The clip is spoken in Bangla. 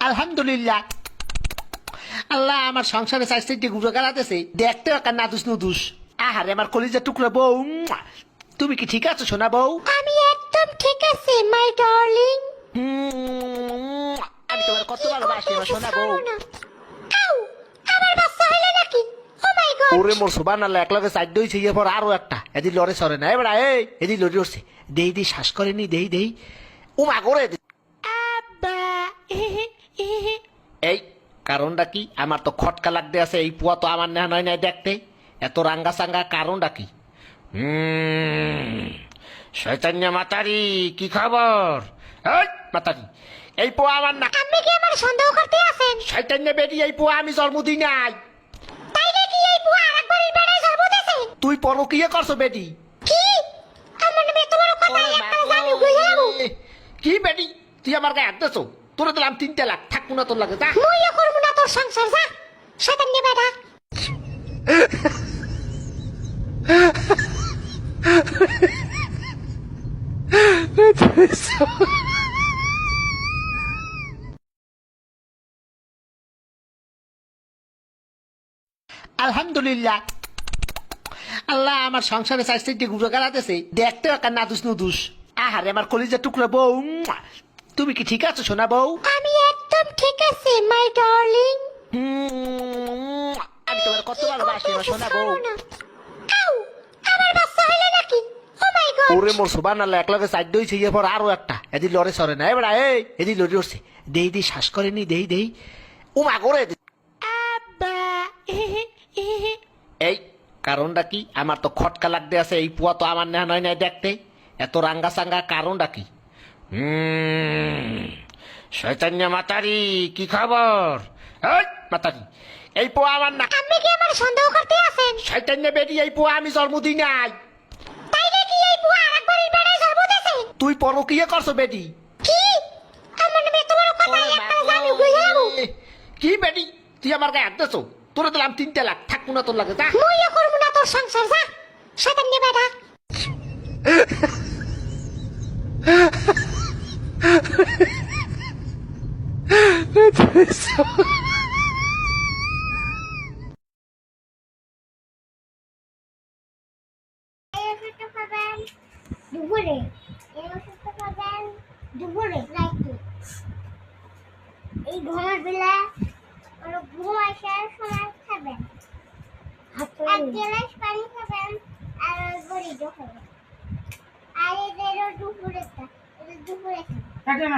আলহামদুলিল্লাহ। আল্লাহ আমার সংসারে চাইতে ঘুরে গালাতেছে, দেখতে একটা নাদুস নুদুস। আহারে আমার কলিজা টুকরা বউ, তুমি কি ঠিক আছো সোনা বউ? আমি একদম ঠিক আছি মাই ডার্লিং। আমি তোমার কত ভালোবাসি আমার সোনা বউ। আউ, আমার বাচ্চা হইলো নাকি? ও মাই গড। ওরে মোর সুবান আল্লাহ একলাগে সাইড দইছে ইয়ে পর আরো একটা এদি লড়ে সরে না এবার এদি লড়ে উঠছে, দেই দেই শ্বাস করেনি, দেই দেই ও মা করে আব্বা এই কারণটা কি? আমার তো খটকা লাগতে আছে, এই পুয়া তো আমার নেহা নয় নাই দেখতে, এত রাঙ্গা সাঙ্গা কারণটা কি? শয়তান্য মাতারি, কি খবর? এই মাতারি, এই পোয়া আমার না। আপনি কি আমার সন্দেহ করতে আছেন? শয়তান্য বেরি, এই পোয়া আমি জন্ম দিই নাই। তাই নাকি এই বুয়া আরেকবারের বেড়ায় জন্ম দিয়েছে? তুই পরকিয়া করছো বেটি? কি? আমার নামে তোমার কথা একটা জানি কই যাবো? কি বেটি তুই আমার গায়ে হাত দিছো? তোরে দিলাম 3 লাখ, থাকবো না তোর লাগে, যা। মুইও করব না তোর সংসার, যা শয়তান নে বেটা। আলহামদুলিল্লাহ। আল্লাহ আমার সংসারে চাইতে ঘুরে গালাতেছে, দেখতে একটা নাদুস নুদুস। আহারে আমার কলিজা টুকরা বউ, তুমি কি ঠিক আছো সোনা বউ? আমি একদম ঠিক আছি মাই ডার্লিং। আমি তোমার কত ভালোবাসি আমার সোনা বউ। আউ, আমার বাচ্চা হইলো নাকি? ও মাই গড। ওরে মোর সুবান আল্লাহ একলাগে সাইড দইছে ইয়ে পর আরো একটা এদি লড়ে সরে না এবার এদি লড়ে উঠছে, দেই দেই শ্বাস করেনি, দেই দেই ও মা করে আব্বা এই কারণটা কি? আমার তো খটকা লাগতে আছে, এই পুয়া তো আমার নেহা নয় নাই দেখতে, এত রাঙ্গা সাঙ্গা কারণটা কি? শয়তান্য মাতারি, কি খবর? এই মাতারি, এই পোয়া আমার না। আপনি কি আমার সন্দেহ করতে আছেন? শয়তান্য বেরি, এই পোয়া আমি জন্ম দিই নাই। তাই নাকি এই বুয়া আরেকবারের বেড়ায় জন্ম দিয়েছে? তুই পরকিয়া করছো বেটি? কি? আমার নামে তোমার কথা একটা জানি কই যাবো? কি বেটি তুই আমার গায়ে হাত দিছো? তোরে দিলাম 3 লাখ, থাকবো না তোর লাগে, যা। মুইও করব না তোর সংসার, যা শয়তান নে বেটা। দুপুরে এই ওষুধটা খাবেন দুপুরে রাইতে। এই ঘুমের বেলা ঘুম আসার সময় খাবেন, এক গ্লাস পানি খাবেন আর বড়ি খাবেন। আর এদের দুপুরে দুপুরে খাবেন।